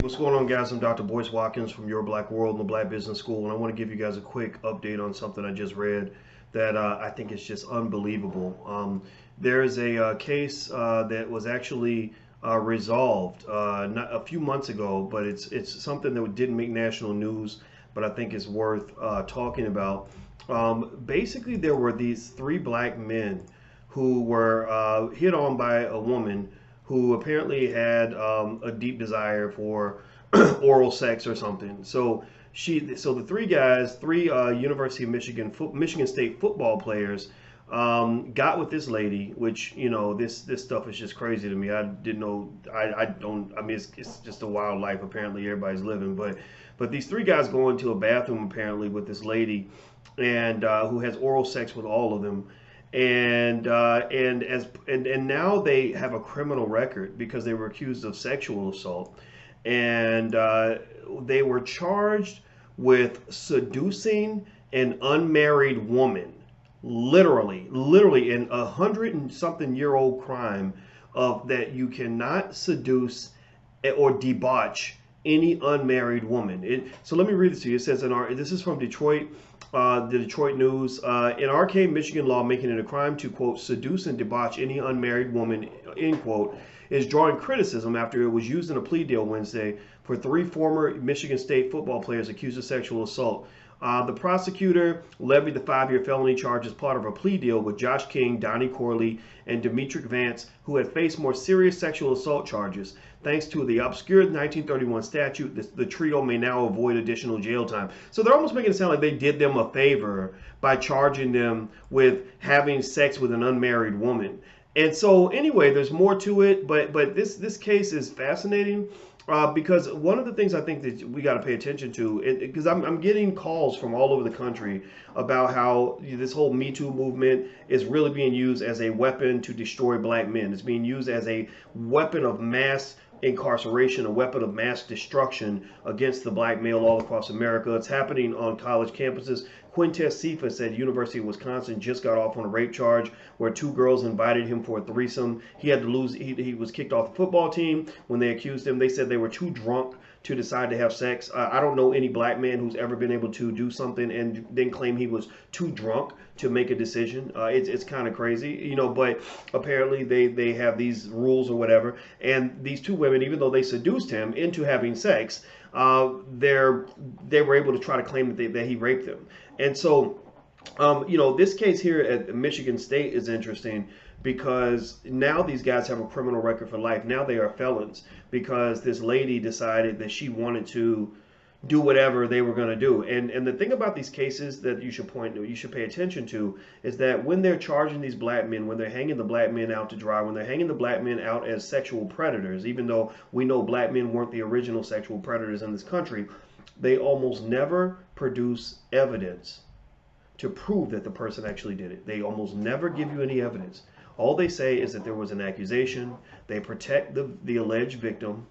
What's going on, guys? I'm Dr. Boyce Watkins from Your Black World and the Black Business School, and I want to give you guys a quick update on something I just read that I think is just unbelievable. There is a case that was actually resolved not a few months ago, but it's something that didn't make national news, but I think is worth talking about. Basically, there were these three black men who were hit on by a woman who apparently had a deep desire for oral sex or something. So the three guys, three University of Michigan State football players, got with this lady, which this stuff is just crazy to me. I didn't know. I don't. I mean, it's just a wild life apparently everybody's living, but these three guys go into a bathroom apparently with this lady, and who has oral sex with all of them, and now they have a criminal record because they were accused of sexual assault, and they were charged with seducing an unmarried woman, literally in 100 and something year old crime of that you cannot seduce or debauch any unmarried woman. So let me read this to you. It says this is from Detroit, the Detroit News. In arcane Michigan law, making it a crime to, quote, seduce and debauch any unmarried woman, end quote, is drawing criticism after it was used in a plea deal Wednesday for three former Michigan State football players accused of sexual assault. The prosecutor levied the 5-year felony charge as part of a plea deal with Josh King, Donnie Corley, and Demetric Vance, who had faced more serious sexual assault charges. Thanks to the obscure 1931 statute, the trio may now avoid additional jail time. So they're almost making it sound like they did them a favor by charging them with having sex with an unmarried woman. And so anyway, there's more to it, but this case is fascinating. Because one of the things I think that we got to pay attention to, because I'm getting calls from all over the country about how this whole Me Too movement is really being used as a weapon to destroy black men. It's being used as a weapon of mass incarceration, a weapon of mass destruction against the black male all across America. It's happening on college campuses. Quintez Cephas at University of Wisconsin just got off on a rape charge where two girls invited him for a threesome. He had to lose. He was kicked off the football team when they accused him. They said they were too drunk to decide to have sex. I don't know any black man who's ever been able to do something and then claim he was too drunk to make a decision. It's kind of crazy, but apparently they have these rules or whatever. And these two women, even though they seduced him into having sex, they were able to try to claim that he raped them. And so, this case here at Michigan State is interesting because now these guys have a criminal record for life. Now they are felons because this lady decided that she wanted to do whatever they were going to do. And the thing about these cases that you should pay attention to is that when they're charging these black men, when they're hanging the black men out to dry, when they're hanging the black men out as sexual predators, even though we know black men weren't the original sexual predators in this country, they almost never produce evidence to prove that the person actually did it. They almost never give you any evidence. All they say is that there was an accusation. They protect the alleged victim,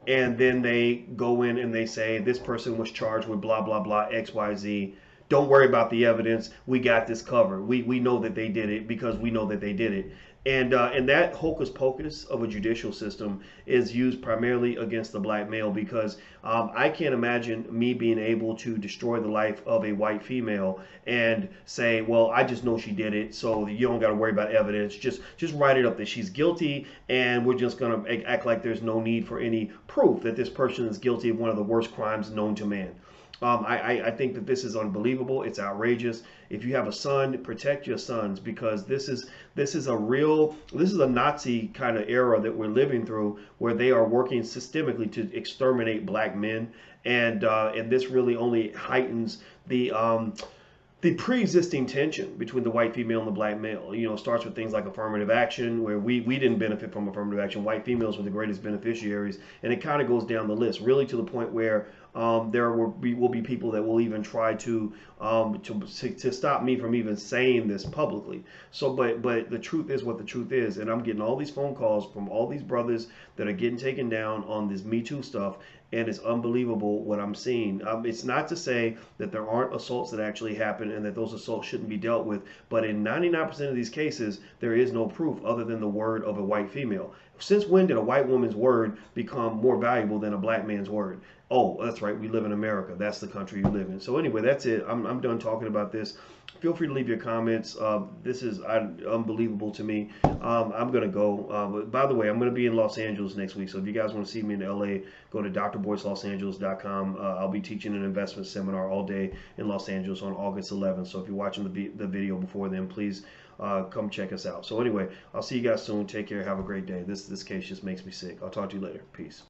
and then they go in and they say this person was charged with blah blah blah XYZ. Don't worry about the evidence. We got this covered. We know that they did it because we know that they did it. And that hocus pocus of a judicial system is used primarily against the black male because I can't imagine me being able to destroy the life of a white female and say, well, I just know she did it, so you don't got to worry about evidence. Just write it up that she's guilty, and we're just going to act like there's no need for any proof that this person is guilty of one of the worst crimes known to man. I think that this is unbelievable. It's outrageous. If you have a son, protect your sons because this is a Nazi kind of era that we're living through where they are working systemically to exterminate black men, and this really only heightens the pre-existing tension between the white female and the black male. It starts with things like affirmative action, where we didn't benefit from affirmative action. White females were the greatest beneficiaries, and it kind of goes down the list, really to the point where there will be people that will even try to stop me from even saying this publicly. So, but the truth is what the truth is, and I'm getting all these phone calls from all these brothers that are getting taken down on this Me Too stuff, and it's unbelievable what I'm seeing. It's not to say that there aren't assaults that actually happen and that those assaults shouldn't be dealt with, but in 99% of these cases, there is no proof other than the word of a white female. Since when did a white woman's word become more valuable than a black man's word? Oh, that's right. We live in America. That's the country you live in. So anyway, that's it. I'm done talking about this. Feel free to leave your comments. This is unbelievable to me. I'm going to go. By the way, I'm going to be in Los Angeles next week. So if you guys want to see me in LA, go to drboycelosangeles.com. I'll be teaching an investment seminar all day in Los Angeles on August 11th. So if you're watching the video before then, please come check us out. So anyway, I'll see you guys soon. Take care. Have a great day. This case just makes me sick. I'll talk to you later. Peace.